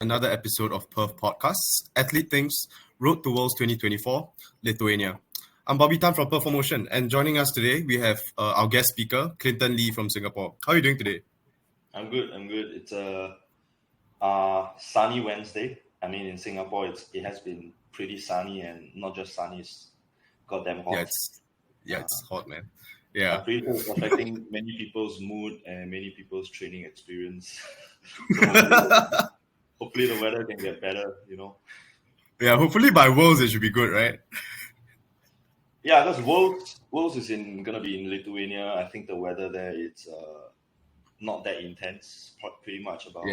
another episode of Perf Podcasts, Athlete Things, Road to Worlds 2024, Lithuania. I'm Bobby Tan from Perf Promotion, and joining us today, we have our guest speaker, Clinton Lee from Singapore. How are you doing today? I'm good. It's a sunny Wednesday. I mean, in Singapore, it has been pretty sunny, and not just sunny, it's goddamn hot. It's hot, man. Yeah. I'm pretty sure it's affecting many people's mood and many people's training experience. So hopefully the weather can get better, Yeah, hopefully by Worlds it should be good, right? Yeah, because Worlds is gonna be in Lithuania. I think the weather there it's not that intense, pretty much about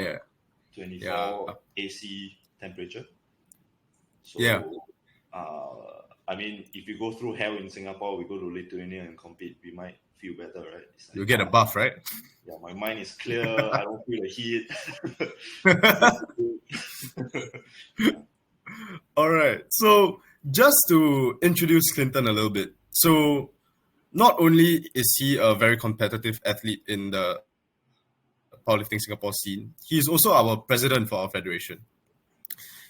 24 AC temperature. So I mean, if you go through hell in Singapore, we go to Lithuania and compete, we might feel better, right? Like, you'll get a buff, right? Yeah, my mind is clear. I don't feel the heat. All right. So just to introduce Clinton a little bit. So not only is he a very competitive athlete in the Powerlifting Singapore scene, he's also our president for our federation.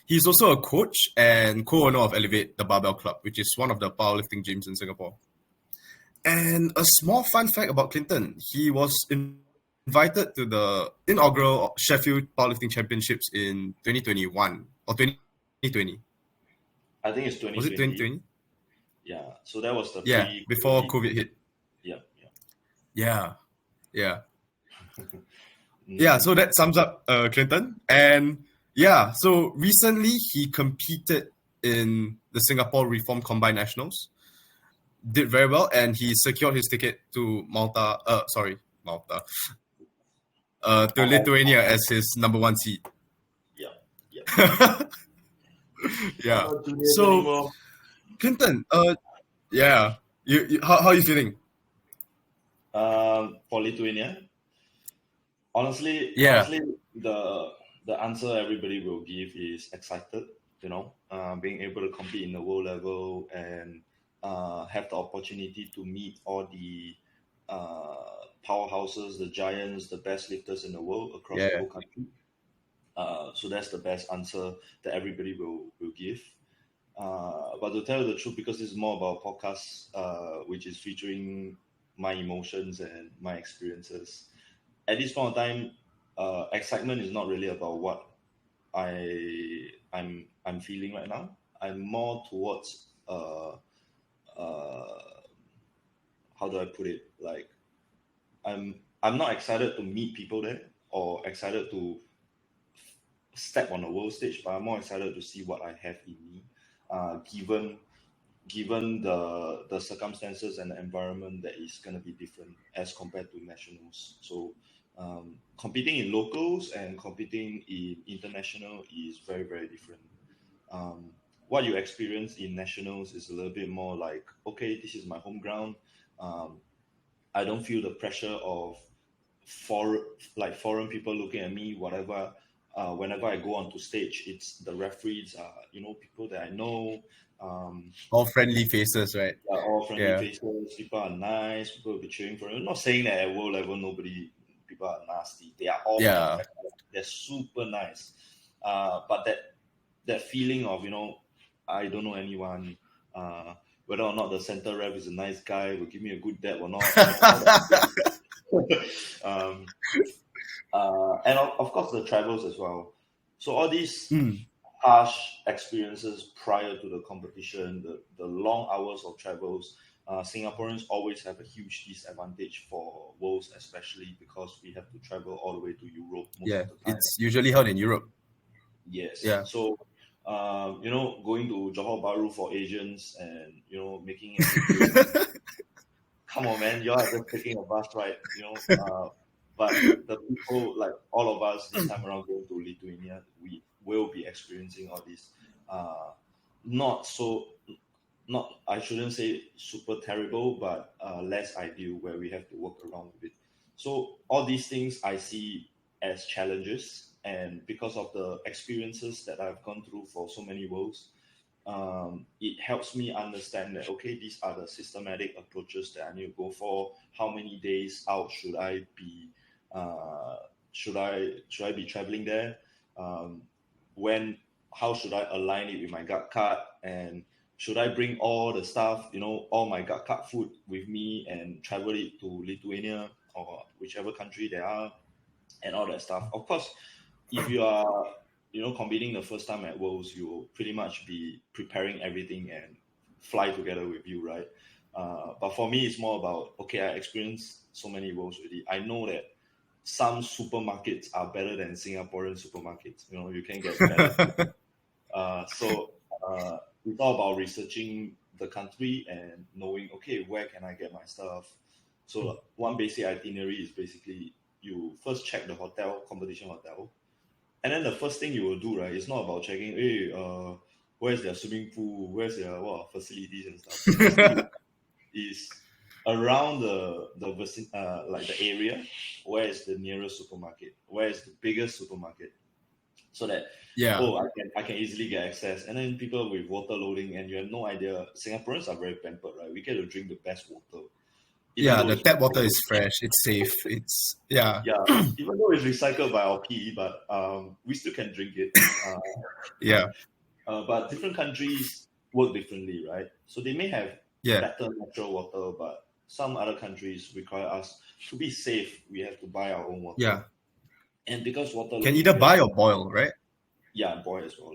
He's also a coach and co-owner of Elevate, the Barbell Club, which is one of the powerlifting gyms in Singapore. And a small fun fact about Clinton, he was invited to the inaugural Sheffield Powerlifting Championships in 2021 or 2020. I think it's 2020. Was it 2020? Yeah. So that was the before COVID hit. Yeah. Yeah, so that sums up Clinton. And yeah, so recently he competed in the Singapore Reform Combined Nationals. Did very well, and he secured his ticket to to Lithuania as his number one seed. Yeah. Yeah. So, Clinton, you how are you feeling? For Lithuania, honestly, the answer everybody will give is excited. Being able to compete in the world level and have the opportunity to meet all the powerhouses, the giants, the best lifters in the world across the whole country. So that's the best answer that everybody will give. But to tell you the truth, because this is more about podcasts, which is featuring my emotions and my experiences, at this point of time, excitement is not really about what I'm feeling right now. I'm more towards how do I put it? Like I'm not excited to meet people there or excited to step on the world stage, but I'm more excited to see what I have in me, given the circumstances and the environment that is going to be different as compared to nationals. So competing in locals and competing in international is very, very different. What you experience in nationals is a little bit more like, okay, this is my home ground. I don't feel the pressure of foreign people looking at me, whatever. Whenever I go onto stage, it's the referees, people that I know. All friendly faces, right? Yeah, all friendly faces. People are nice. People will be cheering for you. I'm not saying that at world level, people are nasty. They are all they're super nice. But that feeling of, I don't know anyone, whether or not the center ref is a nice guy, will give me a good dab or not. And of course the travels as well. So all these harsh experiences prior to the competition, the long hours of travels, Singaporeans always have a huge disadvantage for Worlds, especially because we have to travel all the way to Europe most of the time. It's usually held in Europe. Yes. Yeah. So going to Johor Bahru for Asians and making it come on, man, you're just taking a bus ride, but the people, like all of us this time around going to Lithuania, we will be experiencing all this I shouldn't say super terrible, but less ideal, where we have to work around with it. So all these things I see as challenges, and because of the experiences that I've gone through for so many worlds, it helps me understand that, okay, these are the systematic approaches that I need to go for. How many days out should I be? Should I be traveling there? how should I align it with my gut cut, and should I bring all the stuff, all my gut cut food with me and travel it to Lithuania or whichever country they are, and all that stuff. Of course, if you are, competing the first time at Worlds, you will pretty much be preparing everything and fly together with you, right? But for me, it's more about, okay, I experienced so many Worlds already. I know that some supermarkets are better than Singaporean supermarkets. You can get better. So it's all about researching the country and knowing, okay, where can I get my stuff? So one basic itinerary is basically you first check the hotel, competition hotel, and then the first thing you will do, right, it's not about checking, hey, where's their swimming pool, where's their facilities and stuff. The first thing is around the like the area, where is the nearest supermarket, where is the biggest supermarket, so that I can easily get access. And then people with water loading, and you have no idea. Singaporeans are very pampered, right? We get to drink the best water. The tap water is fresh. It's safe. Yeah, even though it's recycled by our PE, but we still can drink it. But different countries work differently, right? So they may have better natural water, but some other countries require us to be safe. We have to buy our own water. Yeah. And because water can either buy or boil, right? Yeah, boil as well.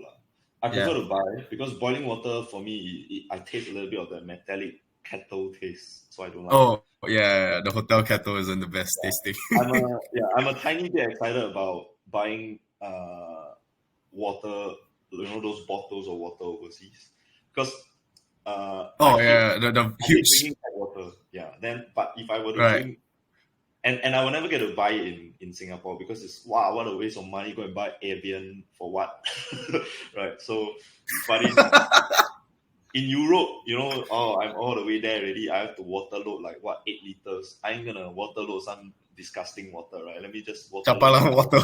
I prefer to buy, because boiling water for me, I taste a little bit of the metallic kettle taste, so I don't like it. The hotel kettle isn't the best tasting. I'm a tiny bit excited about buying water, those bottles of water overseas, because the huge drinking water. But if I were to drink, and I will never get to buy it in Singapore, because it's what a waste of money, go and buy Avian for what, right? So, but in Europe, I'm all the way there already. I have to water load 8 liters. I ain't gonna water load some disgusting water, right? Let me just water load water.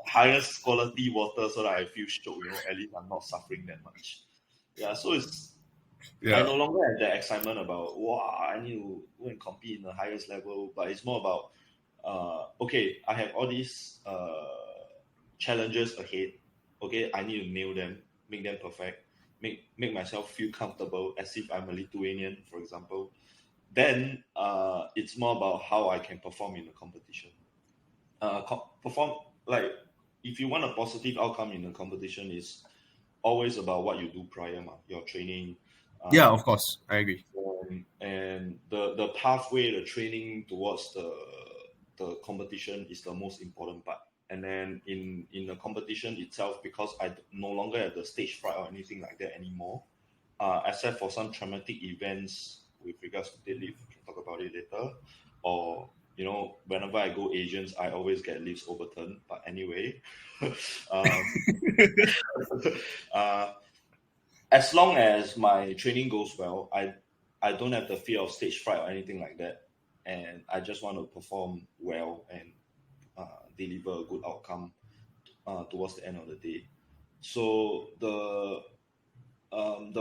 Highest quality water, so that I feel shook. At least I'm not suffering that much. So it's. I no longer have that excitement about, I need to go and compete in the highest level, but it's more about, okay, I have all these challenges ahead. Okay, I need to nail them, make them perfect, make myself feel comfortable as if I'm a Lithuanian, for example. Then it's more about how I can perform in the competition. If you want a positive outcome in the competition, is always about what you do prior, your training. Of course, I agree. And the pathway, the training towards the competition is the most important part. And then in the competition itself, because I no longer have the stage fright or anything like that anymore, except for some traumatic events with regards to deadlift, we can talk about it later, or whenever I go Asians, I always get lifts overturned. But anyway, as long as my training goes well, I don't have the fear of stage fright or anything like that, and I just want to perform well and deliver a good outcome towards the end of the day. So the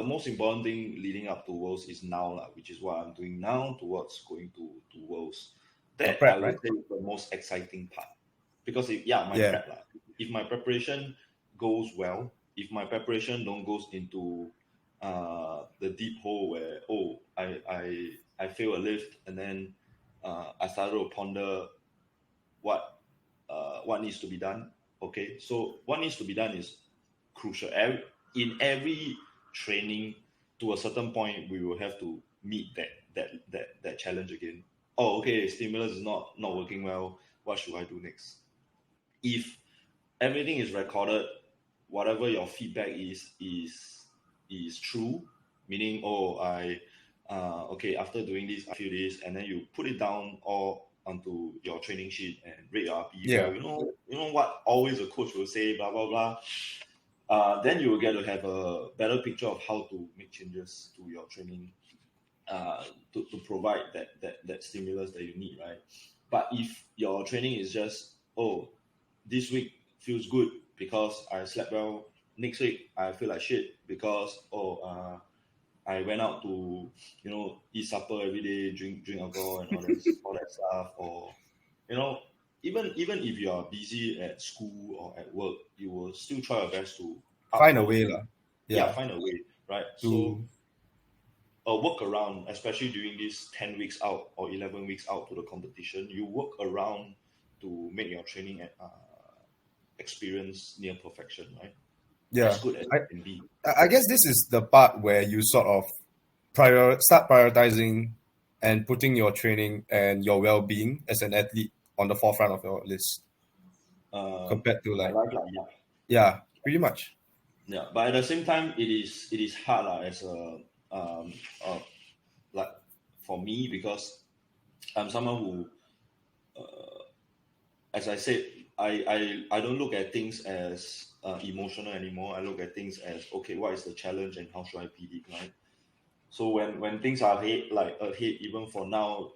most important thing leading up to Worlds is now, which is what I'm doing now towards going to Worlds. That I would say is the most exciting part, because prep. If my preparation goes well, if my preparation don't goes into the deep hole where I fail a lift, and then I started to ponder what needs to be done. Okay, so what needs to be done is crucial. In every training, to a certain point, we will have to meet that challenge again. Okay, stimulus is not working well. What should I do next? If everything is recorded, whatever your feedback is true, meaning after doing this, I feel this, and then you put it down all onto your training sheet and rate your RP. You know what always a coach will say, blah blah blah. Then you will get to have a better picture of how to make changes to your training to provide that stimulus that you need, right? But if your training is just, this week feels good because I slept well, next week I feel like shit because I went out to eat supper every day, drink alcohol and all that stuff, or even if you are busy at school or at work, you will still try your best to Find a upload. way, lah. Yeah, Yeah. find a way, right? To So work around, especially during these 10 weeks out or 11 weeks out to the competition, you work around to make your training experience near perfection, right? yeah. As good as it can be. I guess this is the part where you sort of start prioritizing and putting your training and your well-being as an athlete on the forefront of your list compared to My like, life, like, yeah, pretty much. yeah. But at the same time, it is hard as a like for me, because I'm someone who, as I said, I don't look at things as emotional anymore. I look at things as, okay, what is the challenge and how should I beat it, right? So when things are ahead, even for now,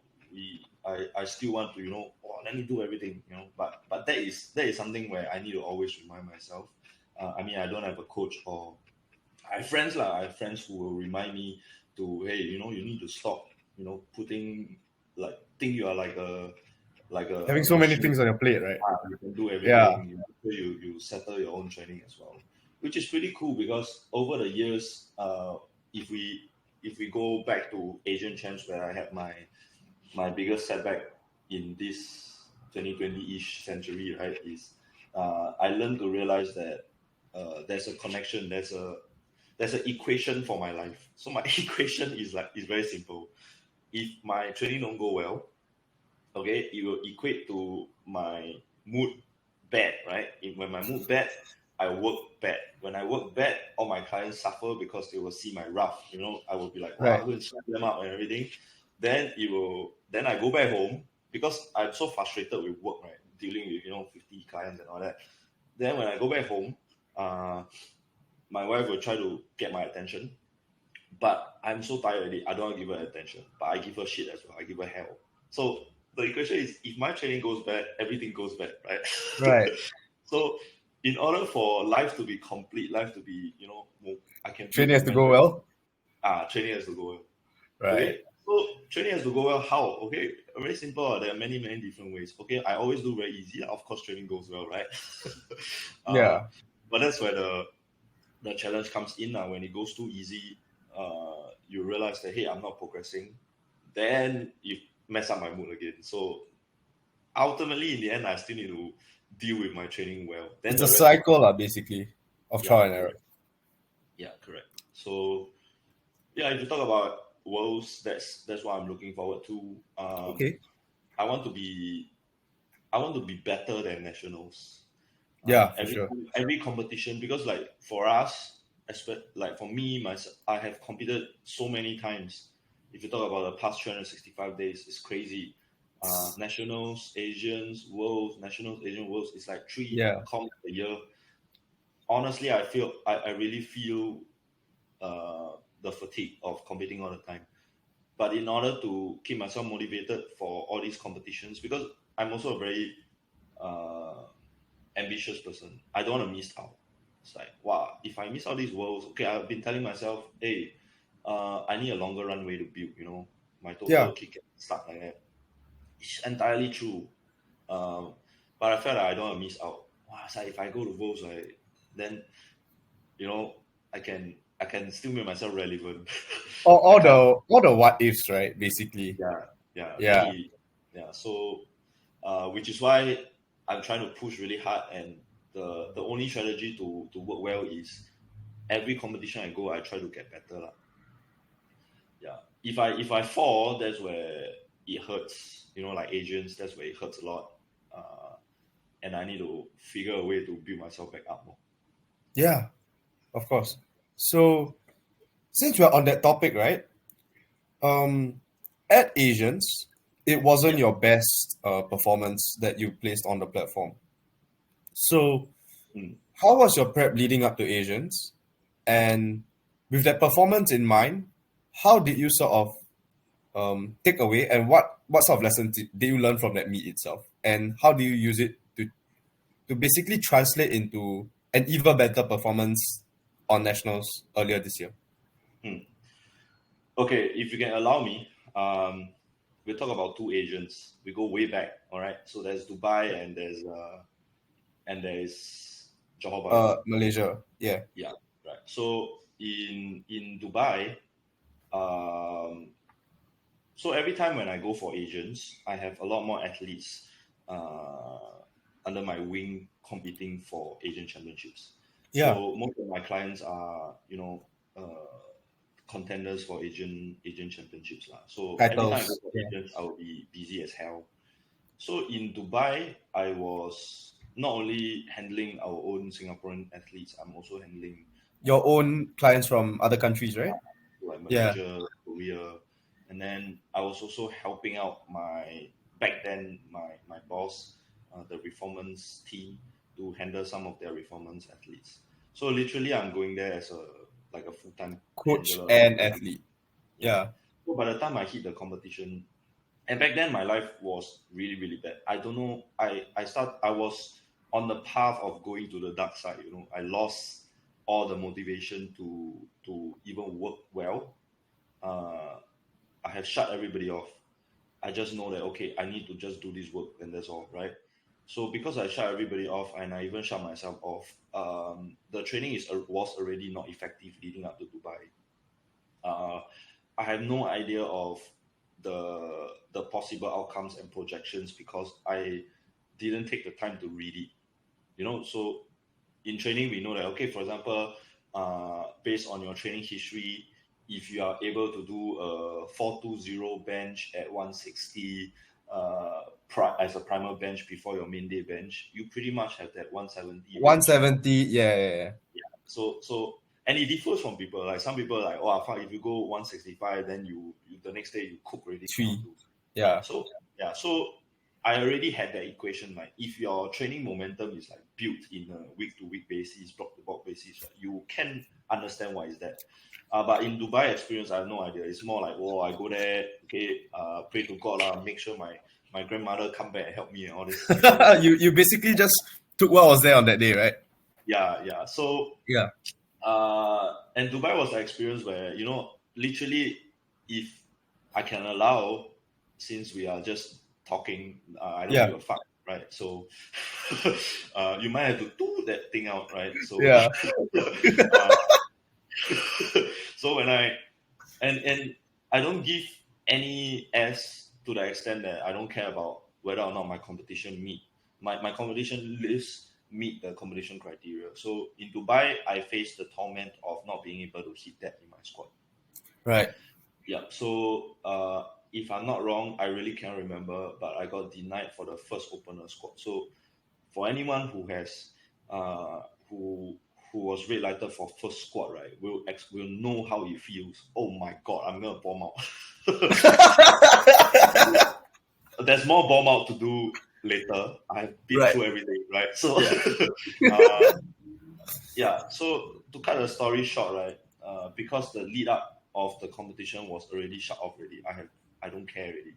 I still want to, let me do everything, But that is something where I need to always remind myself. I mean, I don't have a coach, or I have friends lah. I have friends who will remind me to, hey, you need to stop, putting, like, think you are like a Having so many things on your plate, right? You can do Yeah. everything. You settle your own training as well, which is pretty cool, because over the years, if we go back to Asian champs, where I had my biggest setback in this 2020-ish century, right, is I learned to realize that there's a connection, there's an equation for my life. So my equation is very simple. If my training don't go well, okay, it will equate to my mood bad, right? When my mood bad, I work bad. When I work bad, all my clients suffer because they will see my rough. I will be like, wow, Right. I'm going to shut them up and everything. Then I go back home, because I'm so frustrated with work, right? Dealing with 50 clients and all that. Then when I go back home, my wife will try to get my attention, but I'm so tired already. I don't want to give her attention, but I give her shit as well. I give her hell. So the equation is, if my training goes bad, everything goes bad, right? Right. So in order for life to be complete, life to be, I can Training has to go well. Training has to go well. Right. Okay. So training has to go well. How? Okay, very simple. There are many different ways. Okay, I always do very easy. Of course, training goes well, right? Yeah. But that's where the challenge comes in now. When it goes too easy, you realize that, hey, I'm not progressing. Then you mess up my mood again. So ultimately, in the end, I still need to deal with my training well. Then It's a cycle, basically, of trial and error. Yeah, correct. So yeah, if you talk about worlds, that's what I'm looking forward to. Okay. I want to be better than nationals. Yeah, for sure. Every competition, because like for us, like for me, myself, I have competed so many times. If you talk about the past 365 days, it's crazy. Nationals, Asians, worlds, nationals, Asian worlds, it's like 3 comps a year. Honestly, I really feel the fatigue of competing all the time. But in order to keep myself motivated for all these competitions, because I'm also a very ambitious person, I don't want to miss out. It's like, wow, if I miss out these worlds, okay, I've been telling myself, hey, I need a longer runway to build, my total kick and stuff like that. It's entirely true. But I felt like I don't want to miss out. Wow, it's like if I go to worlds, then, I can still make myself relevant. All the what ifs, right? Basically. Yeah. So, which is why I'm trying to push really hard, and the only strategy to work well is every competition I go, I try to get better lah. Yeah. If I fall, that's where it hurts. Like Asians, that's where it hurts a lot. And I need to figure a way to build myself back up more. Yeah, of course. So since we're on that topic, right? At Asians, it wasn't your best performance that you placed on the platform. So how was your prep leading up to Asians? And with that performance in mind, how did you sort of take away, and what sort of lessons did you learn from that meet itself? And how do you use it to basically translate into an even better performance on nationals earlier this year? Okay, if you can allow me, we talk about two agents. We go way back, all right? So there's Dubai and there's Johor Bahru. Malaysia. Yeah. Yeah, right. So in Dubai, so every time when I go for agents, I have a lot more athletes under my wing competing for Asian championships. Yeah. So most of my clients are, contenders for Asian championships lah. So every time I Titles. go for agents, I will be busy as hell. So in Dubai, I was not only handling our own Singaporean athletes, I'm also handling Your own clients from other countries, right? like Yeah. Malaysia, Korea, and then I was also helping out back then my boss, the reformance team, to handle some of their reformance athletes. So literally, I'm going there as a full-time Coach handler. and athlete. Yeah. So by the time I hit the competition, and back then my life was really, really bad. I don't know. I was on the path of going to the dark side. I lost all the motivation to even work well. I have shut everybody off. I just know that okay, I need to just do this work and that's all, right? So because I shut everybody off and I even shut myself off, the training was already not effective leading up to Dubai. I have no idea of the possible outcomes and projections because I didn't take the time to read it. So in training we know that okay, for example, based on your training history, if you are able to do a 420 bench at 160 as a primer bench before your main day bench, you pretty much have that 170 170, yeah. So and it differs from people. Like some people are like, oh, fuck, if you go 165, then you the next day you cook already. Yeah. So I already had that equation. Like if your training momentum is like built in a week to week basis, block to block basis, right, you can understand why is that. But in Dubai experience, I have no idea. It's more like, oh, I go there, okay, pray to God, make sure my grandmother come back and help me and all this. you basically just took what was there on that day, right? Yeah. So yeah. And Dubai was an experience where, literally, if I can allow, since we are just talking, I don't give a fuck, right? So you might have to do that thing out, right? So yeah. So when and I don't give any S to the extent that I don't care about whether or not my competition meet my competition list meet the competition criteria. So in Dubai, I faced the torment of not being able to hit that in my squad. Right. Yeah. So if I'm not wrong, I really can't remember, but I got denied for the first opener squad. So for anyone who has who was red lighted for first squad, right, will know how it feels. Oh my god, I'm gonna bomb out. There's more bomb out to do later. I've been through everything, right? So so to cut the story short, right, because the lead up of the competition was already shut off already, I don't care already.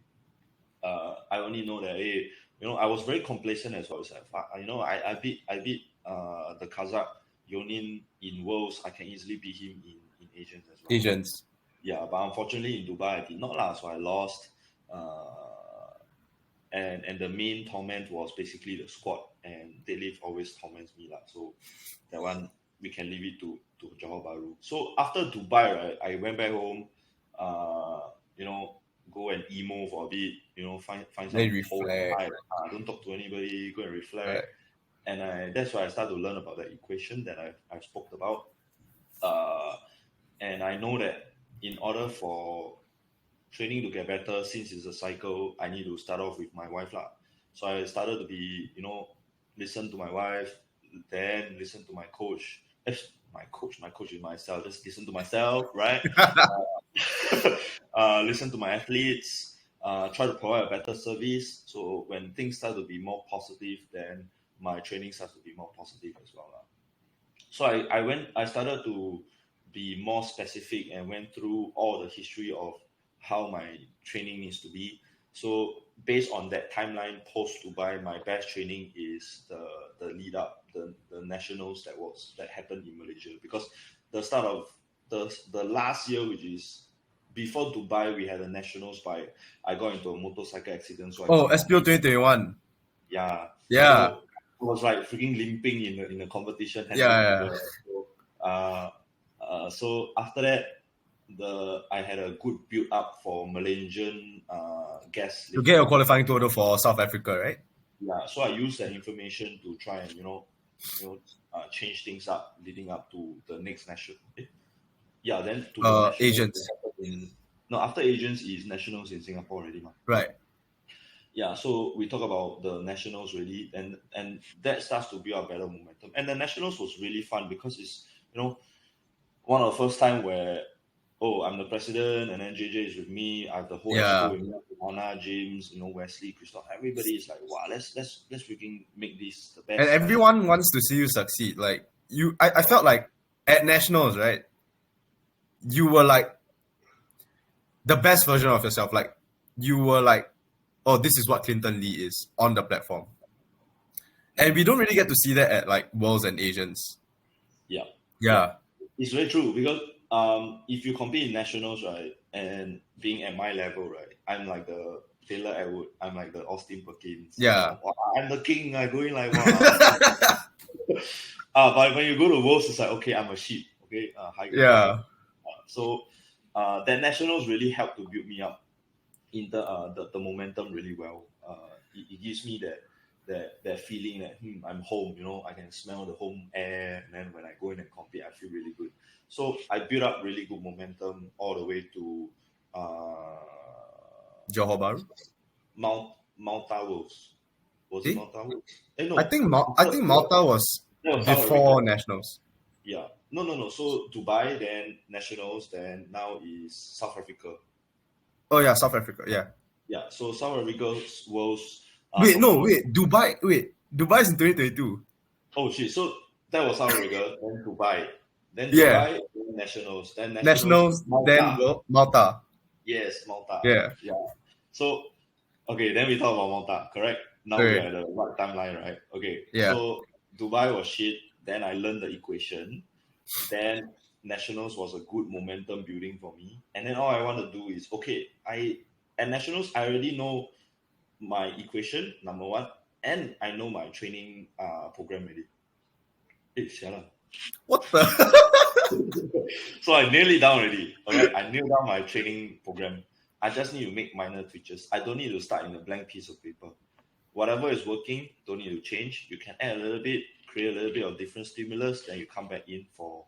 I only know that I was very complacent as well. I beat the Kazakh Yonin in Worlds. I can easily beat him in Asians as well. Asians. Yeah, but unfortunately in Dubai I did not so I lost. And the main torment was basically the squad, and deadlift always torments me so that one we can leave it to Johor Bahru. So after Dubai, right, I went back home, go and emo for a bit, find some reflect. Don't talk to anybody, go and reflect. And that's why I started to learn about the equation that I spoke about. And I know that in order for training to get better, since it's a cycle, I need to start off with my wife So I started to be, listen to my wife, then listen to my coach. My coach is myself. Just listen to myself, right? Listen to my athletes. Try to provide a better service. So when things start to be more positive, then my training starts to be more positive as well. So I started to be more specific and went through all the history of how my training needs to be. So based on that timeline, post Dubai, my best training is the lead up, the nationals that happened in Malaysia. Because the start of the last year, which is before Dubai, we had a nationals by I got into a motorcycle accident, so I Oh, couldn't SPO compete. 2021. Yeah. Yeah. So I was like freaking limping in the competition, handling Yeah. people. So after that, I had a good build up for Malaysian gas To get a lifting. qualifying total for South Africa, right? Yeah, so I used that information to try and change things up leading up to the next national. Then to the nationals that Asians. happened in no after Asians is nationals in Singapore already, ma. Right. Yeah, so we talk about the nationals really, and that starts to build a better momentum. And the nationals was really fun because it's one of the first time where I'm the president, and then JJ is with me. I have the whole Yeah. exco with me, Anna, James, Wesley, Christoph. Everybody is like, wow, let's freaking make this the best. And everyone wants to see you succeed. Like I felt like at nationals, right? You were like the best version of yourself. Like you were like, oh, this is what Clinton Lee is on the platform. And we don't really get to see that at like Worlds and Asians. Yeah. Yeah. It's very true because if you compete in nationals, right, and being at my level, right, I'm like the Taylor Edward, I'm like the Austin Perkins. Yeah. Wow, I'm the king. I'm going like wow. But when you go to Worlds, it's like okay, I'm a sheep. Okay, hi guys. Yeah. So that nationals really helped to build me up in the momentum really well. It gives me that feeling that I'm home. I can smell the home air, and then when I go in and compete, I feel really good. So I built up really good momentum all the way to Johor Bahru. Malta Worlds. Was it Malta Worlds? No. I think Malta was before nationals. Yeah. No. So Dubai, then nationals, then now is South Africa. Oh yeah, South Africa. Yeah. Yeah. So South Africa's Worlds. Dubai is in 2022. Oh shit! So that was South Africa, then Dubai, then nationals, then nationals, Malta. then Malta. Yes, Malta. Yeah. So okay, then we talk about Malta. Correct. Now we're at the right timeline, right? Okay. Yeah. So Dubai was shit. Then I learned the equation. Then nationals was a good momentum building for me. And then all I want to do is at nationals I already know my equation, number one, and I know my training program already. Hey, shut up. What the? So I nailed it down already. Okay, I nailed down my training program. I just need to make minor tweaks. I don't need to start in a blank piece of paper. Whatever is working, don't need to change. You can add a little bit, create a little bit of different stimulus, then you come back in for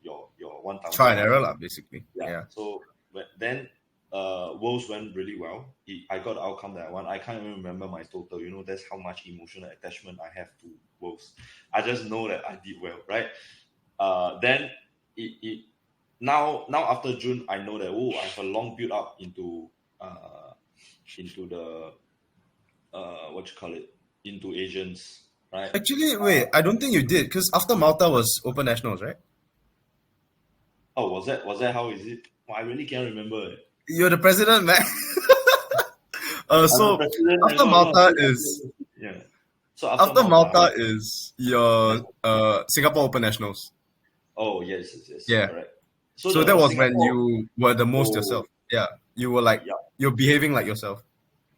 your 1,000. Try and error, basically. Yeah. So then Worlds went really well. I got the outcome that I want. I can't even remember my total. That's how much emotional attachment I have to Worlds. I just know that I did well, right? Then now after June, I know that I have a long build up into the into Asians, right? Actually, wait, I don't think you did, because after Malta was Open Nationals, right? Oh, was that how is it? Well, I really can't remember. You're the president, man. So after Malta is So after Malta is your Singapore Open Nationals. Oh yes. Yeah. Correct. So that was when you were the most yourself. Yeah. You were like you're behaving like yourself.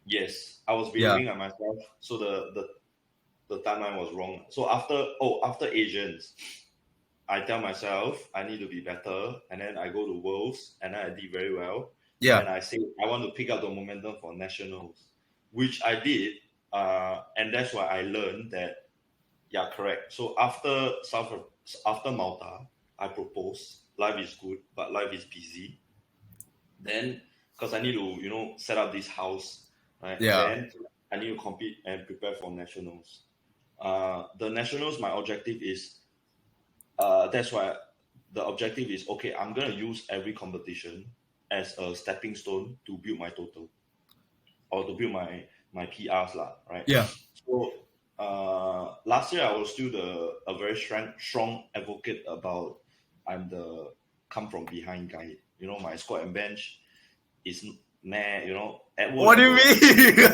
Yes, I was behaving like myself. So the timeline was wrong. So after Asians, I tell myself I need to be better, and then I go to Worlds, and then I did very well. Yeah. And I say I want to pick up the momentum for nationals, which I did, and that's why I learned that. Yeah, correct. So after Malta, I proposed life is good, but life is busy. Then, because I need to set up this house, right? Yeah. Then I need to compete and prepare for nationals. The nationals, my objective is. That's why the objective is I'm gonna use every competition as a stepping stone to build my total or to build my PRs lah, right? Yeah. So last year I was still a very strong advocate about I'm the come from behind guy. My squat and bench is at what do you mean?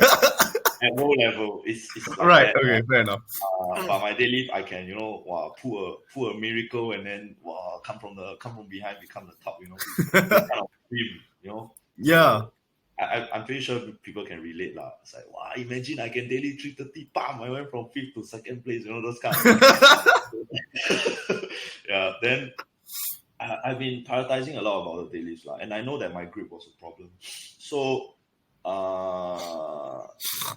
At world level, it's like right. that, okay, fair enough. But my deadlift, I can pull a miracle and then come from behind, become the top. Kind of dream, you know. Yeah. So I'm pretty sure people can relate lah. It's like, wow, imagine I can daily 330, bam, I went from 5th to 2nd place, you know, those kind of things. Yeah, then I've been prioritizing a lot about the dailies lah, and I know that my grip was a problem. So I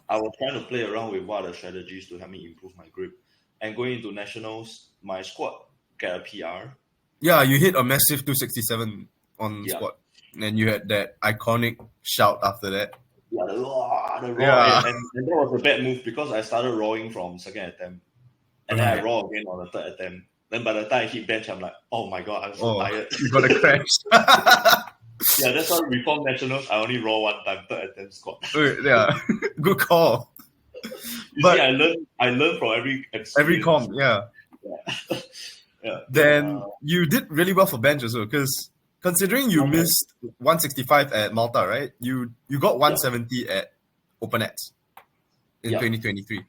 was trying to play around with what are the strategies to help me improve my grip. And going into nationals, my squat get a PR. Yeah, you hit a massive 267 on Yeah. squat. And you had that iconic shout after that. Yeah, the raw, Yeah. and that was a bad move because I started rawing from second attempt, and then I raw again on the third attempt. Then by the time I hit bench, I'm like, oh my god, I'm so tired. You got a crash. Yeah, that's why before nationals, I only raw one time, third attempt squat. Yeah, good call. You see, I learned from every experience. Every comp, yeah. Yeah. Then you did really well for bench also, because considering you missed 165 at Malta, right? You got 170 at Open Nets in 2023.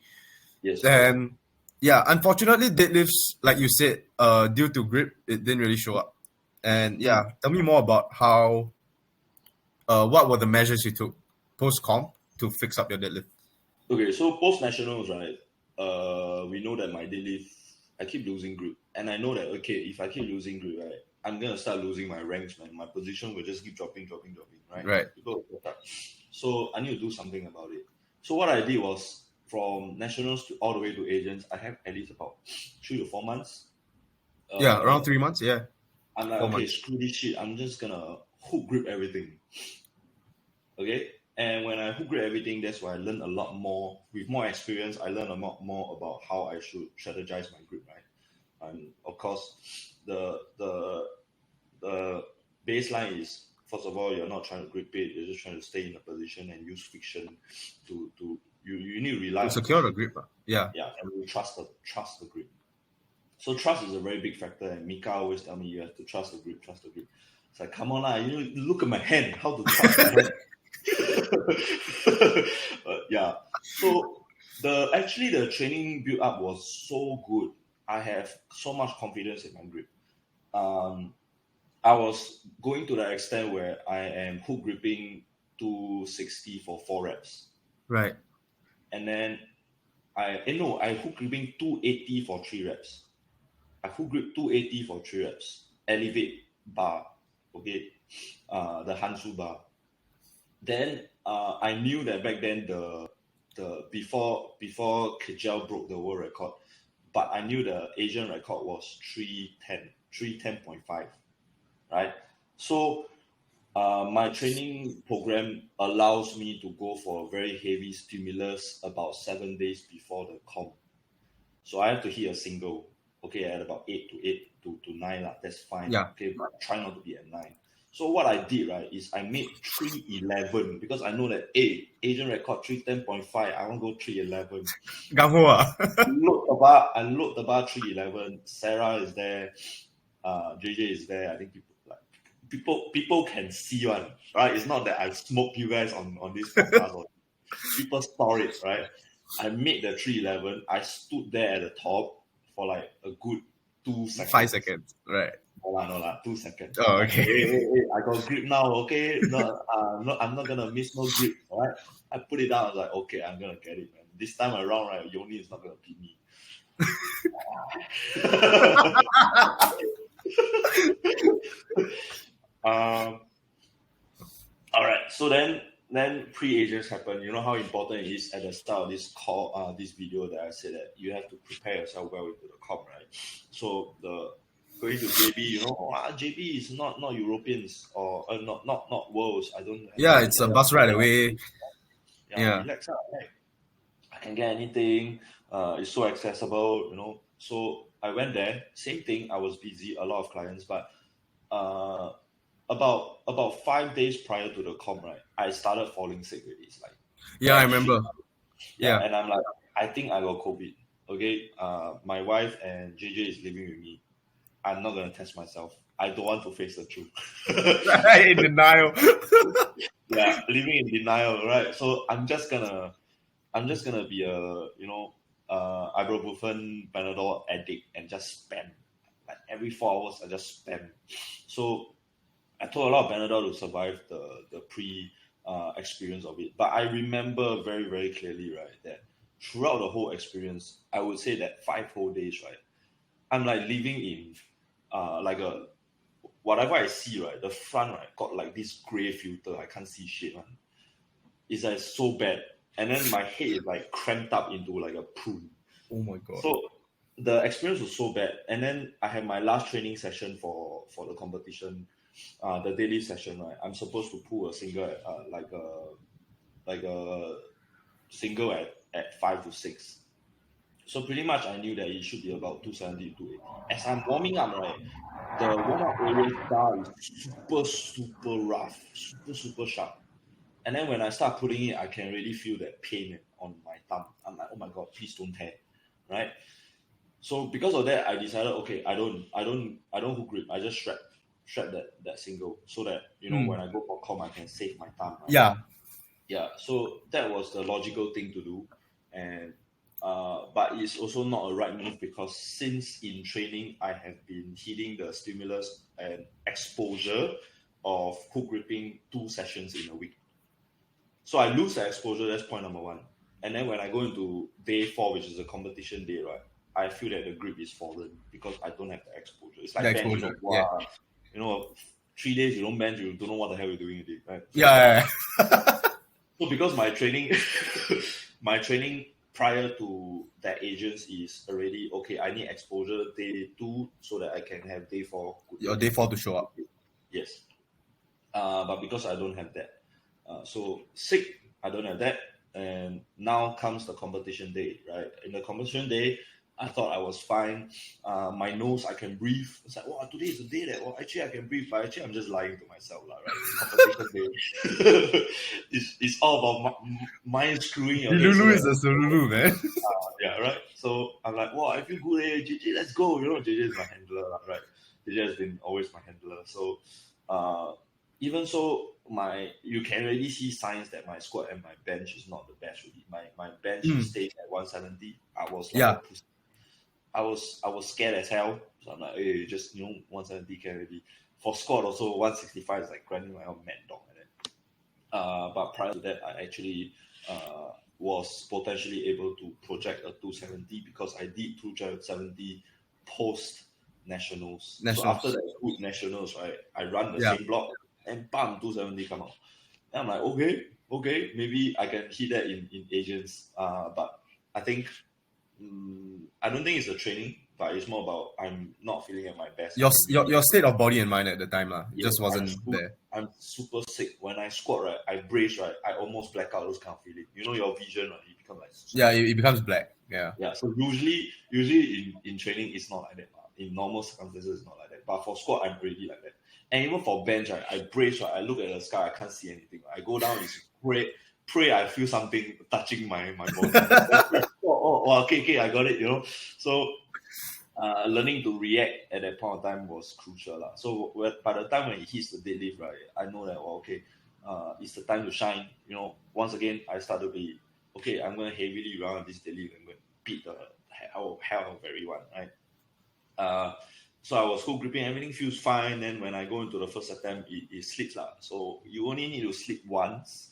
Yes. And yeah, unfortunately, deadlifts, like you said, due to grip, it didn't really show up. And yeah, tell me more about how, what were the measures you took post-comp to fix up your deadlift? Okay, so post-nationals, right, we know that my deadlift, I keep losing grip. And I know that, okay, if I keep losing grip, right, I'm going to start losing my ranks, man. My position will just keep dropping, right? Right. So I need to do something about it. So what I did was, from nationals to all the way to Asians, I have at least about 3 to 4 months. Around 3 months, yeah. I'm like, okay, screw this shit. I'm just going to hook grip everything. Okay? And when I hook grip everything, that's where I learned a lot more. With more experience, I learned a lot more about how I should strategize my grip, right? And of course, the baseline is, first of all, you're not trying to grip it. You're just trying to stay in a position and use friction to you need to rely on secure the grip. Yeah. Yeah, and you trust the grip. So trust is a very big factor, and Mika always tell me you have to trust the grip. It's like, come on, you look at my hand, how to trust my hand. Yeah. So the training build up was so good. I have so much confidence in my grip. I was going to the extent where I am hook gripping 260 for 4 reps. Right. And then I hook gripping 280 for 3 reps. I hook grip 280 for 3 reps. Elevate bar, okay, the Hansu bar. Then I knew that back then the before Kajal broke the world record, but I knew the Asian record was 310.5, right? So my training program allows me to go for a very heavy stimulus about 7 days before the comp. So I have to hit a single, okay, at about 8 to 9 lah. That's fine. Yeah. Okay, but try not to be at 9. So what I did, right, is I made 311 because I know that Asian record 310.5. I want to go 311. I load the bar 311. Sarah is there. JJ is there. I think people can see one, right? It's not that I smoke you guys on this podcast. People saw it, right? I made the 311. I stood there at the top for like a good 2 seconds. 5 seconds, right? No, 2 seconds. Oh, okay. Hey, I got grip now, okay? No, I'm not gonna miss no grip, all right? I put it down. I was like, okay, I'm gonna get it, man. This time around, right, Yoni is not gonna beat me. All right. So then pre-Asians happen. You know how important it is at the start of this call, this video that I said that you have to prepare yourself well into the comp, right? So going to JB, you know, JB is not Europeans or not worlds. I don't. Yeah, it's a bus ride away. Yeah. Relax out. Right? I can get anything. It's so accessible, you know. So I went there. Same thing. I was busy. A lot of clients, but about 5 days prior to the comp, right, I started falling sick with this. Like, I remember. Yeah, and I'm like, I think I got COVID. Okay, my wife and JJ is living with me. I'm not gonna test myself. I don't want to face the truth. In denial. Yeah, living in denial, right? So I'm just gonna be a ibuprofen Panadol addict and just spam. Like every 4 hours, I just spam. So I took a lot of Panadol to survive the pre experience of it. But I remember very, very clearly, right, that throughout the whole experience, I would say that 5 whole days, right, I'm like living in like a whatever I see, right, the front, right, got like this gray filter. I can't see shit, man. It's like so bad. And then my head is like cramped up into like a prune. Oh my god. So the experience was so bad. And then I had my last training session for the competition, the daily session, right? I'm supposed to pull a single, like a single at 5 to 6. So pretty much I knew that it should be about 270 to 280. As I'm warming up, right, the warm up area bar is super, super rough, super, super sharp. And then when I start putting it, I can really feel that pain on my thumb. I'm like, oh my god, please don't tear, right? So because of that, I decided, okay, I don't hook grip. I just strap that single so that when I go for comp, I can save my thumb. Right? Yeah. So that was the logical thing to do, and but it's also not a right move because since in training I have been hitting the stimulus and exposure of hook gripping 2 sessions in a week. So I lose the exposure. That's point number 1. And then when I go into day 4, which is a competition day, right, I feel that the grip is fallen because I don't have the exposure. It's like The bench, exposure, 3 days you don't bench, you don't know what the hell you're doing with it, right? So because my training, my training prior to that agents is already okay. I need exposure day 2 so that I can have day 4. Your day 4 to show up. Yes, but because I don't have that, so sick, I don't have that, and now comes the competition day, right? In the competition day, I thought I was fine. My nose, I can breathe. It's like, wow, today is the day that, actually I can breathe, but actually I'm just lying to myself, right? Competition day. it's all about mind screwing your head. Lulu is a Sululu, man. Yeah, right? So I'm like, wow, I feel good, JJ, let's go. JJ is my handler, right? JJ has been always my handler. So, even so, you can already see signs that my squat and my bench is not the best really. My bench stays at 170. I was like I was scared as hell. So I'm like, hey, just 170 can already. For squat also 165 is like grinding my own mad dog like that. But prior to that, I actually was potentially able to project a 270 because I did 270 post nationals. So after the good nationals, right, I run the same block and bam, 270 come out. And I'm like, okay, maybe I can hit that in agents. But I think I don't think it's a training, but it's more about I'm not feeling at my best. Your state of body and mind at the time just wasn't there. I'm super sick. When I squat, right, I brace, right, I almost black out those kind of feeling. Your vision, right, it becomes like it becomes black. Yeah. So usually in training it's not like that. In normal circumstances it's not like that. But for squat I'm already like that. And even for bench, right, I brace, right, I look at the sky, I can't see anything. I go down, it's pray I feel something touching my body. Okay, I got it, So learning to react at that point of time was crucial. So by the time when it hits the deadlift, right, I know that, it's the time to shine. Once again, I start to be, okay, I'm going to heavily run on this deadlift and going to beat the hell of everyone, right? So I was hook gripping, everything feels fine. Then when I go into the first attempt, it slips. So you only need to slip once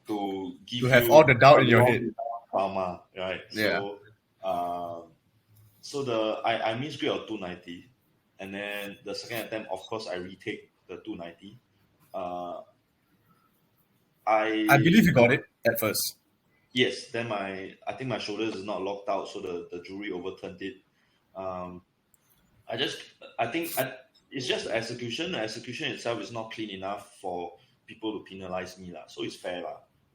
to give you have all the doubt in your head. Trauma, right? Yeah. So I missed grade of 290, and then the second attempt, of course, I retake the 290. I believe you got it at first. Yes. Then I think my shoulders is not locked out, so the jury overturned it. I think it's just the execution. The execution itself is not clean enough for people to penalize me, so it's fair,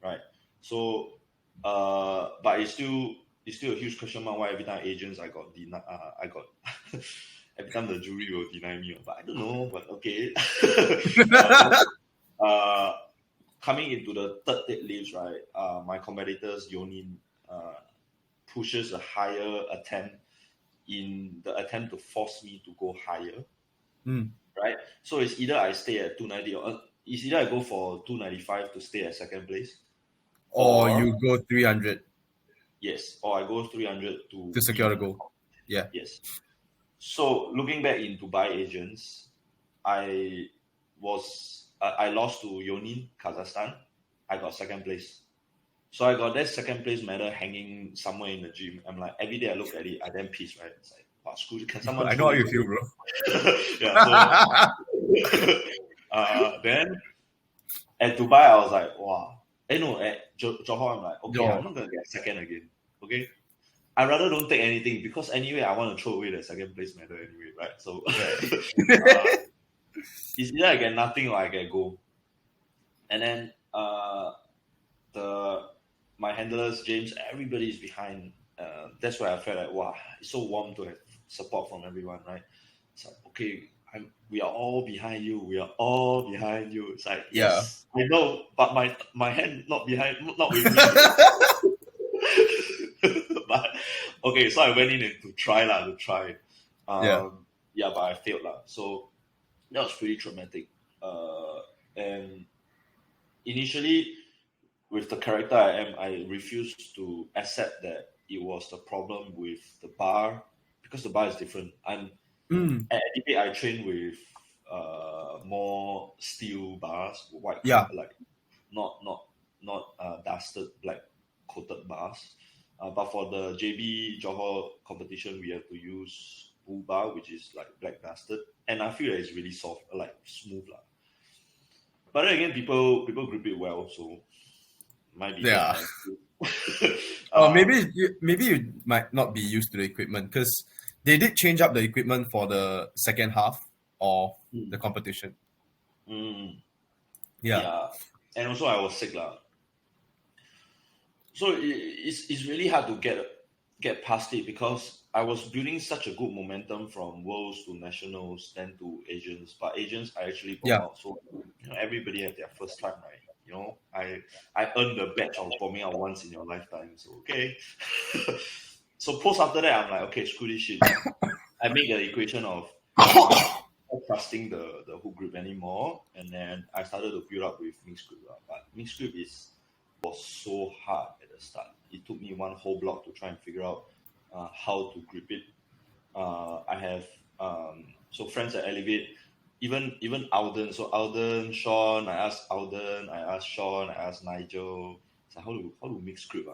right? So, but it's still a huge question mark why every time agents I got every time the jury will deny me, but I don't know, but okay. Coming into the third deadlift, right? My competitors Yonin pushes a higher attempt in the attempt to force me to go higher, right? So it's either I stay at 290 or it's either I go for 295 to stay at second place, or you go 300. Yes, or I go 300 to secure the goal. Yeah. Yes. So looking back into buy agents, I was I lost to Yonin, Kazakhstan. I got second place. So I got that second place medal hanging somewhere in the gym. I'm like, every day I look at it, I then pissed, right? It's like, wow, screw, can someone I know throw how it you to feel, me? bro. Then at Dubai, I was like, wow. No, at Johor, I'm like, okay, Johor. I'm not going to get second again. Okay. I rather don't take anything because anyway, I want to throw away the second place medal anyway, right? So it's either I get nothing or I get gold. And then my handlers, James, everybody is behind. That's why I felt like, wow, it's so warm to have support from everyone, right? It's like, okay, we are all behind you. We are all behind you. It's like, yes, I know, but my hand not behind, not with me. But okay, so I went in to try. But I failed lah. So that was pretty traumatic. And initially, with the character I am, I refused to accept that it was the problem with the bar because the bar is different. At Elevate, I train with more steel bars, white color, like not dusted black coated bars. But for the JB Johor competition, we have to use bull bar, which is like black dusted, and I feel that it's really soft, like smooth lah. But then again, people grip it well, so might be just maybe you might not be used to the equipment because they did change up the equipment for the second half of the competition. Yeah, and also I was sick lah. So it's really hard to get past it because I was building such a good momentum from Worlds to Nationals, then to Asians. But Asians, I actually bomb out. So everybody had their first time, right? I earned the badge of bombing out once in your lifetime. So okay. So post after that, I'm like, okay, screw this shit. I make the equation of not trusting the hook grip anymore, and then I started to build up with mixed grip. But mixed grip was so hard at the start. It took me one whole block to try and figure out how to grip it. I have so friends at Elevate, even Alden. So Alden, Sean, I asked Alden, I asked Sean, I asked Nigel. So how to mix grip?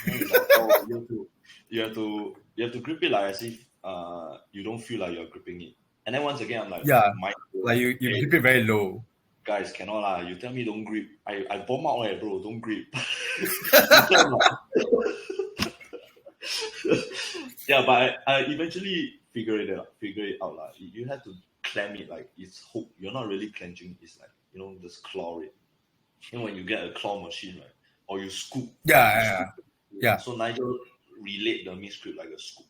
And he's like, oh, you have to grip it like as if you don't feel like you're gripping it. And then once again, I'm like, like you grip it very low. Guys, cannot lah. You tell me don't grip. I bomb out bro. Don't grip. Yeah, but I eventually figure it out lah. You have to clamp it like it's hooked. You're not really clenching. It's like just claw it. And when you get a claw machine, right, or you scoop. Yeah. So Nigel relayed the mixed grip like a scoop.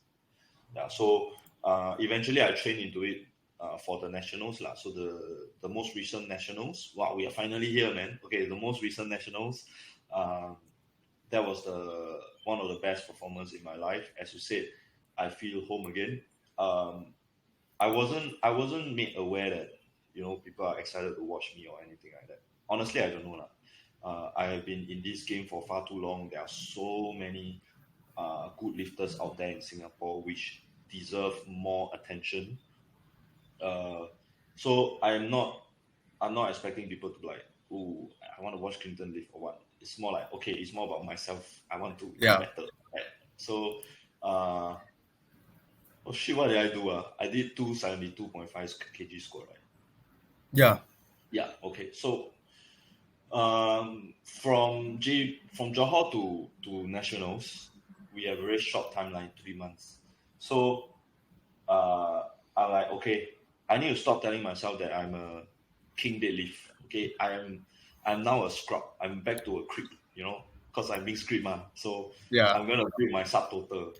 Yeah. So eventually I trained into it. For the nationals lah. So the most recent nationals, wow, we are finally here, man. Okay, the most recent nationals, that was one of the best performers in my life. As you said, I feel home again. I wasn't made aware that people are excited to watch me or anything like that. Honestly, I don't know lah. I have been in this game for far too long. There are so many good lifters out there in Singapore which deserve more attention. So I'm not expecting people to be like, oh, I want to watch Clinton lift or what. It's more like, okay, it's more about myself. I want to be better. Right? So, oh shit, what did I do? I did 272.5 kg squat, right? Yeah. Okay. So, from Johor to nationals, we have a very short timeline, 3 months. So, I'm like, okay, I need to stop telling myself that I'm a king deadlift. Okay, I'm now a scrub. I'm back to a creep, because I'm mixed grip, So I'm gonna grip my subtotal.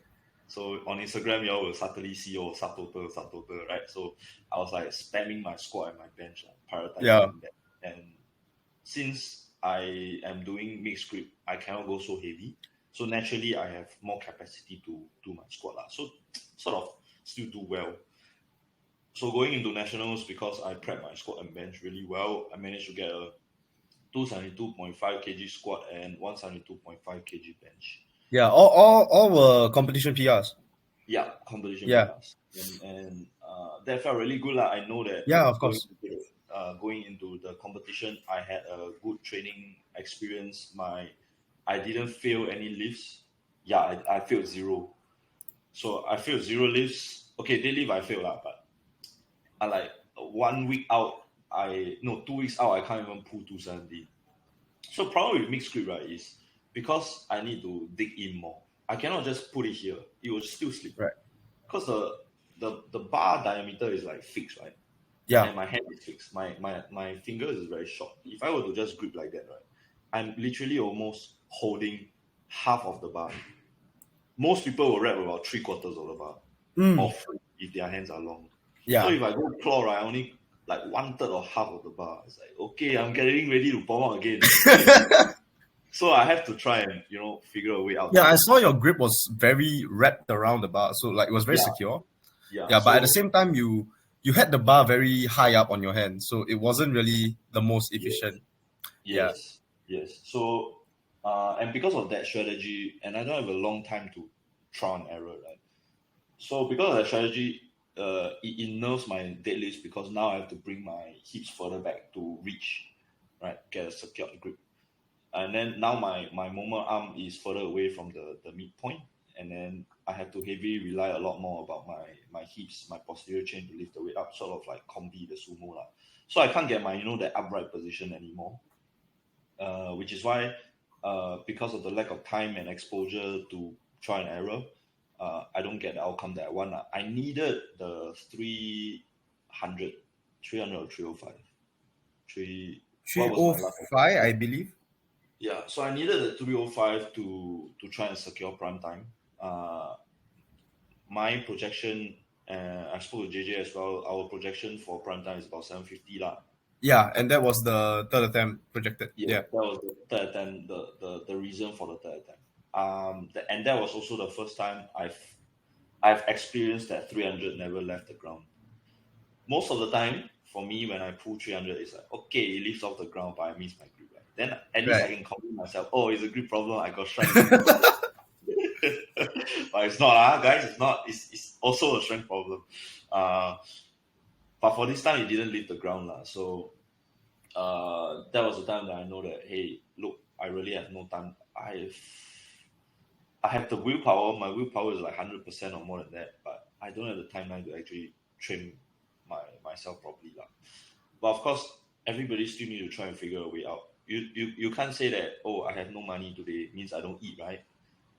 So on Instagram, y'all will subtly see subtotal, right? So I was like spamming my squat and my bench, prioritizing that. And since I am doing mixed grip, I cannot go so heavy. So naturally, I have more capacity to do my squat, So sort of still do well. So going into nationals, because I prepped my squat and bench really well, I managed to get a 272.5 kg squat and 172.5 kg bench. Yeah, all were competition PRs. Yeah, competition PRs. And that felt really good. I know that of course. going into the competition, I had a good training experience. I didn't fail any lifts. Yeah, I failed zero. So I failed zero lifts. Okay, deadlift I failed lah, but I like 1 week out, 2 weeks out, I can't even pull 270. So problem with mixed grip, right, is because I need to dig in more. I cannot just put it here. It will still slip. Right. Because the bar diameter is like fixed, right? Yeah. And my hand is fixed. My fingers is very short. If I were to just grip like that, right, I'm literally almost holding half of the bar. Most people will wrap about 3/4 of the bar, or full if their hands are long. Yeah. So if I go claw, right, I only like 1/3 or half of the bar. It's like, okay, I'm getting ready to bomb out again. So I have to try and figure a way out. Yeah, I saw your grip was very wrapped around the bar, so like it was very secure. Yeah. But at the same time, you had the bar very high up on your hand, so it wasn't really the most efficient. Yes. So, and because of that strategy, and I don't have a long time to trial and error, right? So because of that strategy, it nerves my deadlifts because now I have to bring my hips further back to reach, right? Get a secured grip. And then now my molar arm is further away from the midpoint, and then I have to heavily rely a lot more about my hips, my posterior chain to lift the weight up, sort of like combi the sumo lah. So I can't get my that upright position anymore, which is why because of the lack of time and exposure to try and error, I don't get the outcome that I want. I needed the 300 or 305. 305, I believe. Yeah, so I needed the 305 to try and secure prime time. My projection, I spoke with JJ as well, our projection for prime time is about 750 lah. Yeah, and that was the third attempt projected. Yeah, that was the third attempt, the reason for the third attempt. And that was also the first time I've experienced that 300 never left the ground. Most of the time, for me, when I pull 300, it's like, okay, it lifts off the ground, but I miss my grip. Right? Then at least I can convince myself, oh, it's a grip problem, I got strength. But it's not, guys, it's not. It's also a strength problem. But for this time, it didn't leave the ground. So that was the time that I know that, hey, look, I really have no time. I have the willpower. My willpower is like 100% or more than that, but I don't have the timeline to actually train myself properly. But of course, everybody still need to try and figure a way out. You can't say that, oh, I have no money today, means I don't eat, right?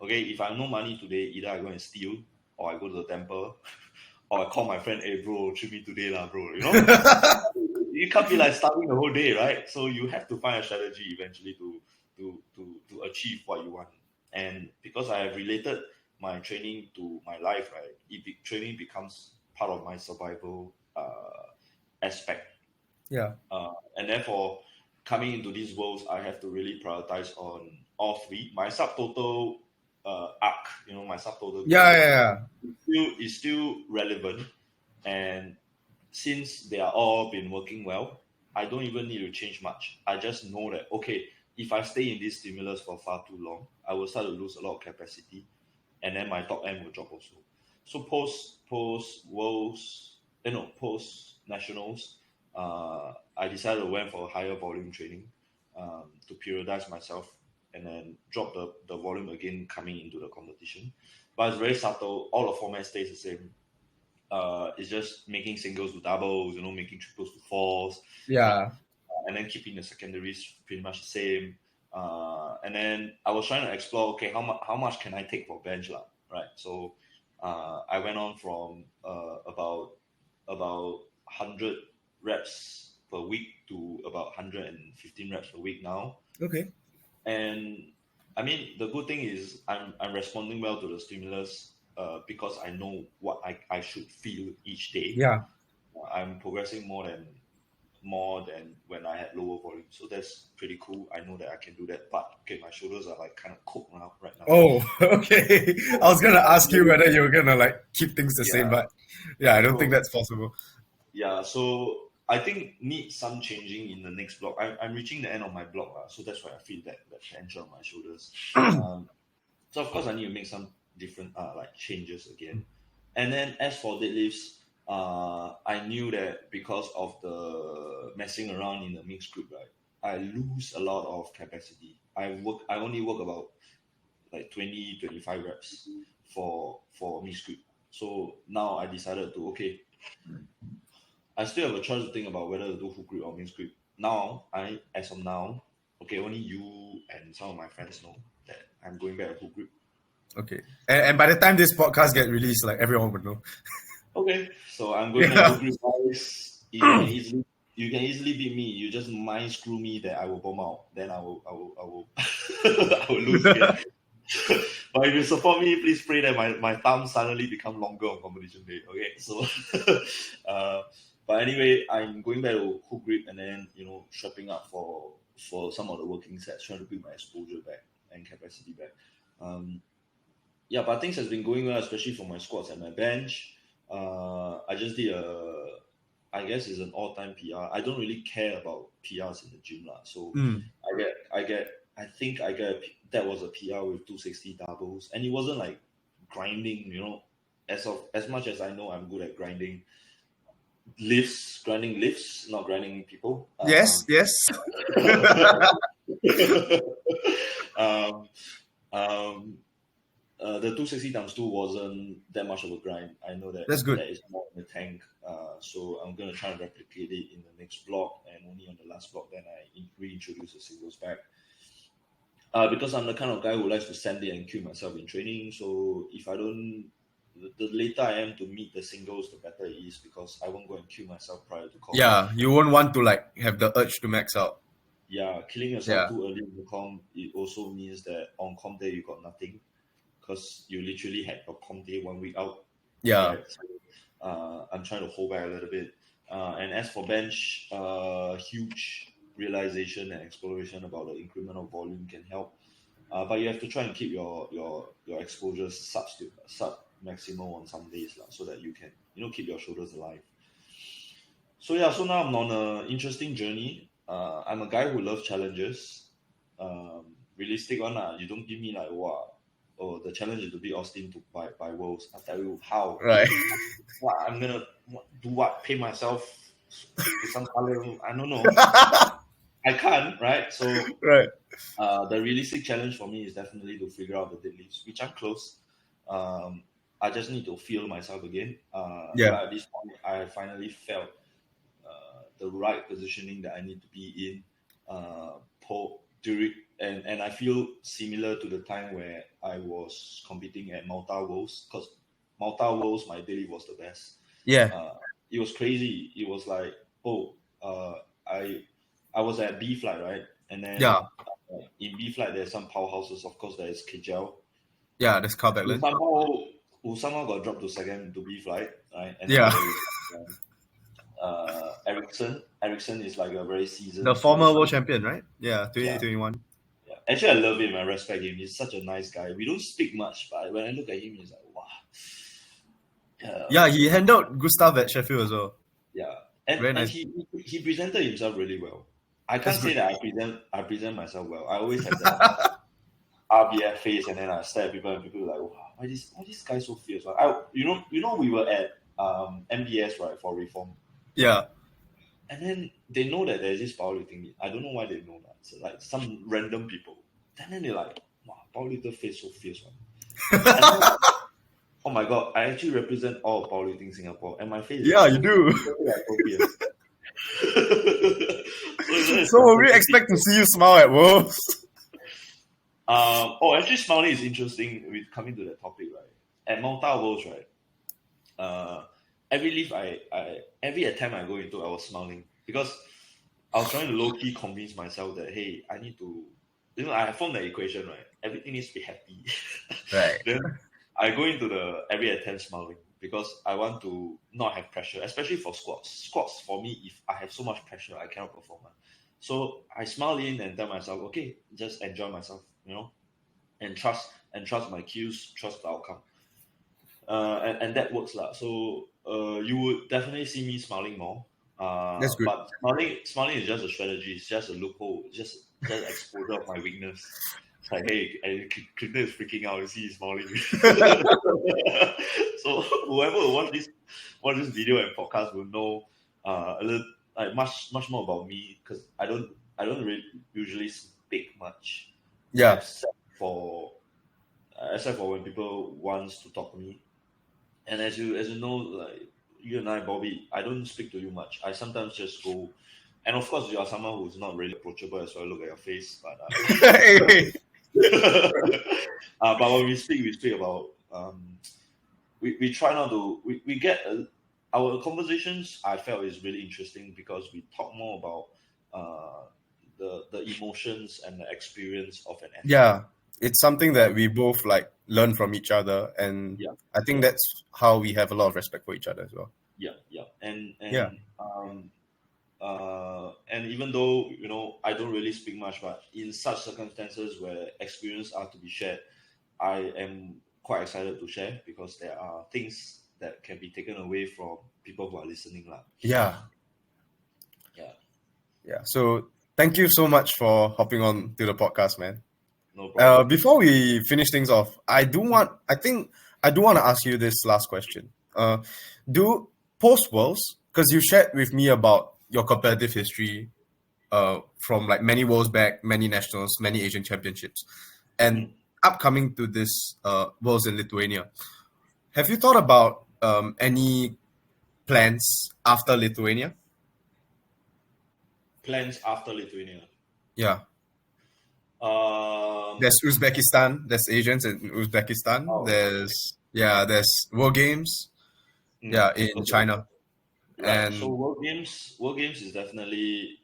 Okay, if I have no money today, either I go and steal, or I go to the temple, or I call my friend, hey bro, treat me today lah, bro. You can't be like starving the whole day, right? So you have to find a strategy eventually to achieve what you want. And because I have related my training to my life, right? Training becomes part of my survival aspect. Yeah. And therefore, coming into these worlds, I have to really prioritize on all three. My subtotal arc, my subtotal. Yeah. Is still relevant, and since they are all been working well, I don't even need to change much. I just know that, okay, if I stay in this stimulus for far too long, I will start to lose a lot of capacity, and then my top end will drop also. So post nationals, I decided to went for higher volume training to periodize myself, and then drop the volume again coming into the competition. But it's very subtle. All the format stays the same. It's just making singles to doubles, making triples to fours. Yeah. And then keeping the secondaries pretty much the same. And then I was trying to explore, okay, how much can I take for bench lah, right? So I went on from about 100 reps per week to about 115 reps per week now. Okay. And I mean, the good thing is I'm responding well to the stimulus because I know what I should feel each day. Yeah. I'm progressing more than when I had lower volume. So that's pretty cool. I know that I can do that. But okay, my shoulders are like kind of cooked now right now. Oh, okay. I was gonna ask you whether you were gonna like keep things the same, but yeah, I don't think that's possible. Yeah, so I think need some changing in the next block. I'm reaching the end of my block, so that's why I feel that tension on my shoulders. So of course I need to make some different like changes again. And then as for deadlifts, I knew that because of the messing around in the mixed group, right, I lose a lot of capacity. I only work about like 20, 25 reps for mixed group. So now I decided to, okay, I still have a choice to think about whether to do hook grip or mixed grip. Now, as of now, okay, only you and some of my friends know that I'm going back to hook grip. Okay. And by the time this podcast get released, like everyone would know. Okay, so I'm going back to hook grip, guys. You can easily beat me. You just mind screw me that I will bomb out. Then I will I will lose again. But if you support me, please pray that my thumb suddenly become longer on competition day. Okay, so but anyway, I'm going back to hook grip and then strapping up for some of the working sets, trying to bring my exposure back and capacity back. Yeah, but things has been going well, especially for my squats and my bench. I just did I guess it's an all-time PR. I don't really care about PRs in the gym lah. So I think that was a PR with 260 doubles, and it wasn't like grinding. As much as I know, I'm good at grinding lifts, not grinding people. Yes. The 260 times 2 wasn't that much of a grind. I know that That's good. that is more in the tank. So I'm going to try and replicate it in the next block, and only on the last block then I reintroduce the singles back. Because I'm the kind of guy who likes to send it and kill myself in training. So if I don't, the later I am to meet the singles, the better it is, because I won't go and kill myself prior to comp. Yeah, you won't want to like have the urge to max out. Yeah, killing yourself too early in the comp, it also means that on comp day you got nothing, because you literally had your comp day 1 week out. Yeah. Right? So, I'm trying to hold back a little bit. And as for bench, huge realization and exploration about the incremental volume can help. But you have to try and keep your exposures sub maximal on some days so that you can keep your shoulders alive. So now I'm on an interesting journey. I'm a guy who loves challenges. Realistic one you don't give me like the challenge is to beat Austin by Worlds. I'll tell you how. Right. I'm gonna do what? Pay myself to some color? I don't know. I can't, right? So right. The realistic challenge for me is definitely to figure out the deadlifts, which I'm close. I just need to feel myself again. But at this point, I finally felt the right positioning that I need to be in and I feel similar to the time where I was competing at Malta Worlds, because Malta Worlds, my daily was the best. Yeah. It was crazy. It was like, I was at B flight, right? And then in B flight, there's some powerhouses. Of course, there is Kjell. Yeah, there's Carl Beckland. Who somehow got dropped to second to B flight, right? And Ericsson. Ericsson is like a very seasoned. The former world champion, right? Yeah, 2021. Yeah. Actually, I love him. I respect him. He's such a nice guy. We don't speak much, but when I look at him, he's like, wow. Yeah, he handled Gustav at Sheffield as well. Yeah, and he presented himself really well. I can't say that I present myself well. I always have that RBF face, and then I stare at people, and people are like, wow, why this guy so fierce? We were at MBS, right, for reform. Yeah. And then they know that there's this powerlifting meet. I don't know why they know that. So like some random people. And then they're like, wow, powerlifter face so fierce, man. Oh my god, I actually represent all of Powerlifting Singapore, and my face. Yeah, you do. So we expect to see you smile at Worlds. Actually, smiling is interesting with coming to that topic, right? At Malta Worlds, right? Every lift every attempt I go into, I was smiling, because I was trying to low-key convince myself that, hey, I need to, I formed the equation, right? Everything needs to be happy. Right. Then I go into the every attempt smiling, because I want to not have pressure, especially for squats. Squats, for me, if I have so much pressure, I cannot perform. So I smile in and tell myself, okay, just enjoy myself, and trust my cues, trust the outcome. And that works. So you would definitely see me smiling more. That's good. But smiling is just a strategy. It's just a loophole. It's just exposure of my weakness. It's like, hey, Clinton is freaking out. You see he's smiling. So whoever will watch this watch this video and podcast will know a little like much more about me, because I don't really usually speak much, Yeah. except for when people wants to talk to me. And as you know, like you and I, Bobby, I don't speak to you much. I sometimes just go, and of course you are someone who's not really approachable as well. I look at your face, but but when we speak about we try not to we get our conversations. I felt is really interesting because we talk more about the emotions and the experience of an athlete. Yeah, it's something that we both like learn from each other, and Yeah, I think that's how we have a lot of respect for each other as well. yeah, and Yeah. And even though I don't really speak much, but in such circumstances where experience are to be shared, I am quite excited to share, because there are things that can be taken away from people who are listening. Yeah. Yeah. Yeah. So thank you so much for hopping on to the podcast, man. No problem. Before we finish things off, I do want to ask you this last question. Do post Worlds, because you shared with me about your competitive history, from like many Worlds back, many nationals, many Asian championships, and upcoming to this Worlds in Lithuania. Have you thought about any plans after Lithuania? Plans after Lithuania. Yeah. Um, There's Uzbekistan. There's Asians in Uzbekistan. Oh, There's World Games. Yeah, in okay. China. Right. And So World Games is definitely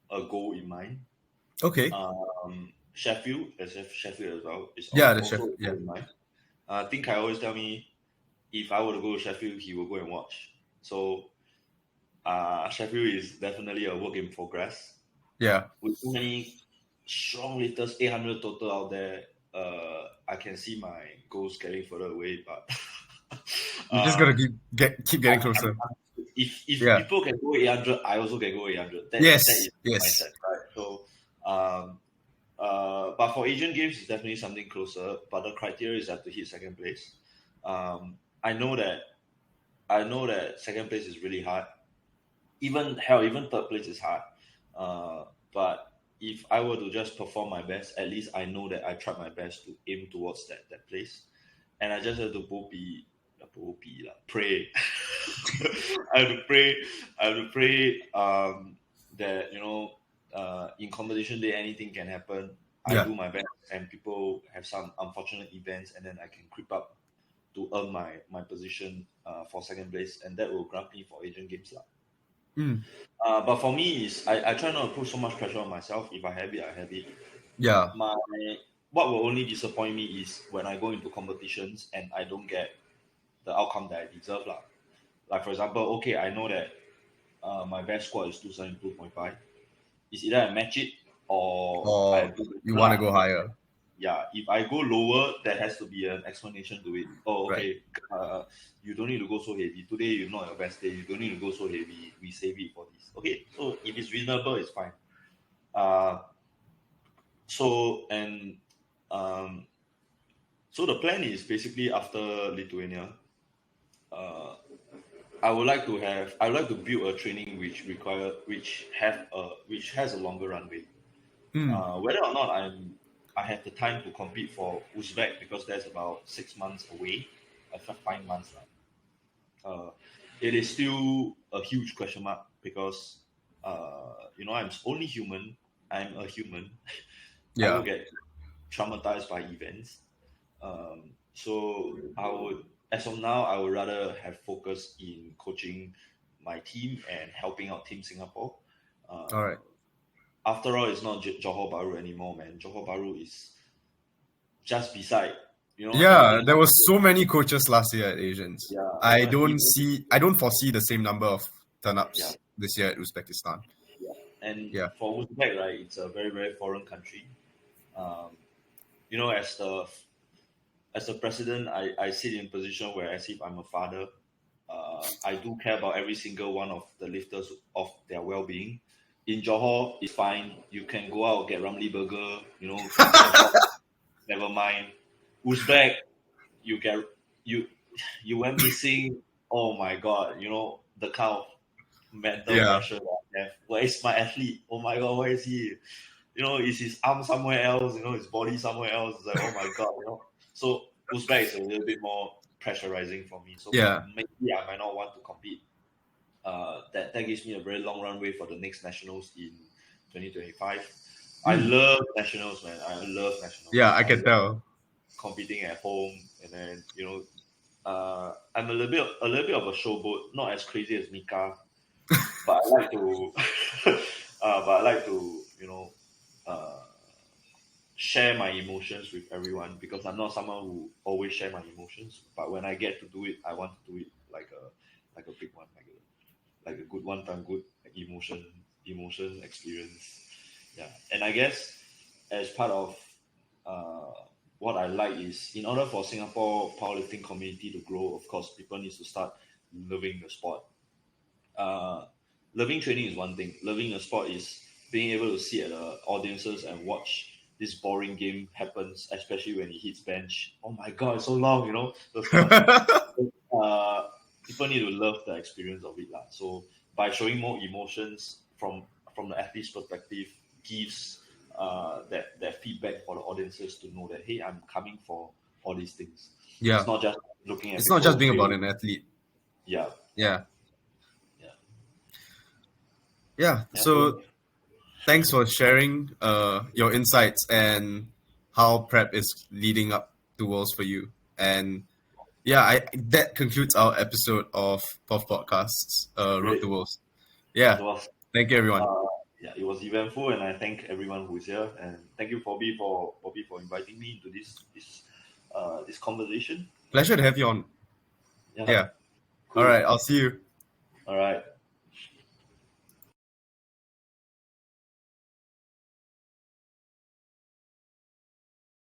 a goal in mind. okay. Sheffield as well is Yeah, also a goal yeah. in mind. I think I always tell me, if I were to go to Sheffield, he will go and watch. So Sheffield is definitely a work in progress. Yeah. With so many strong lifters, 800 total out there, I can see my goals getting further away. But You just gotta keep getting closer. If Yeah. people can go 800, I also can go 800. That Yes. is my mindset, right? So, but for Asian Games, it's definitely something closer. But the criteria is that to hit second place. I know that second place is really hard. Even third place is hard. But if I were to just perform my best, at least I know that I tried my best to aim towards that place. And I just have to pray. I have to pray that in competition day anything can happen. Yeah. I do my best, and people have some unfortunate events, and then I can creep up to earn my position for second place, and that will grant me for Asian Games. But for me, I try not to put so much pressure on myself. If I have it, I have it. Yeah. What will only disappoint me is when I go into competitions and I don't get the outcome that I deserve. Like for example, okay, I know that my best score is 272.5. It's either I match it or I do you want to go higher. Yeah, if I go lower, there has to be an explanation to it. Oh, okay, right. You don't need to go so heavy. Today you're not your best day. You don't need to go so heavy. We save it for this. Okay, so if it's reasonable, it's fine. So the plan is basically after Lithuania, I would like to build a training which has a longer runway. Whether or not I have the time to compete for Uzbek, because that's about 6 months away, 5 months. It is still a huge question mark, because I'm only human. I'm a human. Yeah. I will get traumatized by events. So as of now, I would rather have focus in coaching my team and helping out Team Singapore. All right. After all, it's not Johor Bahru anymore, man. Johor Bahru is just beside. Yeah, there was so many coaches last year at Asians. Yeah, I don't foresee the same number of turn-ups this year at Uzbekistan. Yeah, and for Uzbek, right, it's a very, very foreign country. As the president, I sit in a position where, as if I'm a father, I do care about every single one of the lifters, of their well-being. In Johor, it's fine. You can go out, get Ramly burger, never mind. Uzbek, you went missing oh my God, the kind of mental Yeah. pressure that I have. Where is my athlete? Oh my God, where is he? Is his arm somewhere else? His body somewhere else? It's like, oh my God. So Uzbek is a little bit more pressurizing for me. So Yeah. maybe I might not want to compete. That gives me a very long runway for the next nationals in 2025. I love nationals, man. I love nationals. Yeah, I I can love tell. competing at home, and then I'm a little bit of a showboat, not as crazy as Mika, but I like to, uh, share my emotions with everyone because I'm not someone who always share my emotions. But when I get to do it, I want to do it like a big one, like a good one time good emotion experience. Yeah, and I guess as part of what I like is in order for Singapore powerlifting community to grow, of course, people need to start loving the sport. Uh, Loving training is one thing. Loving a sport is being able to sit at the audiences and watch this boring game happens, especially when it hits bench. Oh my God, it's so long, those kind of things. People need to love the experience of it, lah. So by showing more emotions from the athlete's perspective, gives that feedback for the audiences to know that, hey, I'm coming for all these things. Yeah. It's not just looking at It's not just people being about fail. an athlete. Yeah, Yeah. yeah, Yeah. yeah. So So thanks for sharing your insights and how prep is leading up to Worlds for you. And yeah, that concludes our episode of Perf Podcasts, Road great. to Worlds. It Yeah. was Thank you, everyone. uh, yeah, it was eventful, and I thank everyone who's here, and thank you Bobby for inviting me into this conversation. Pleasure to have you on. Yeah, Yeah. All cool. right. I'll see you. All right.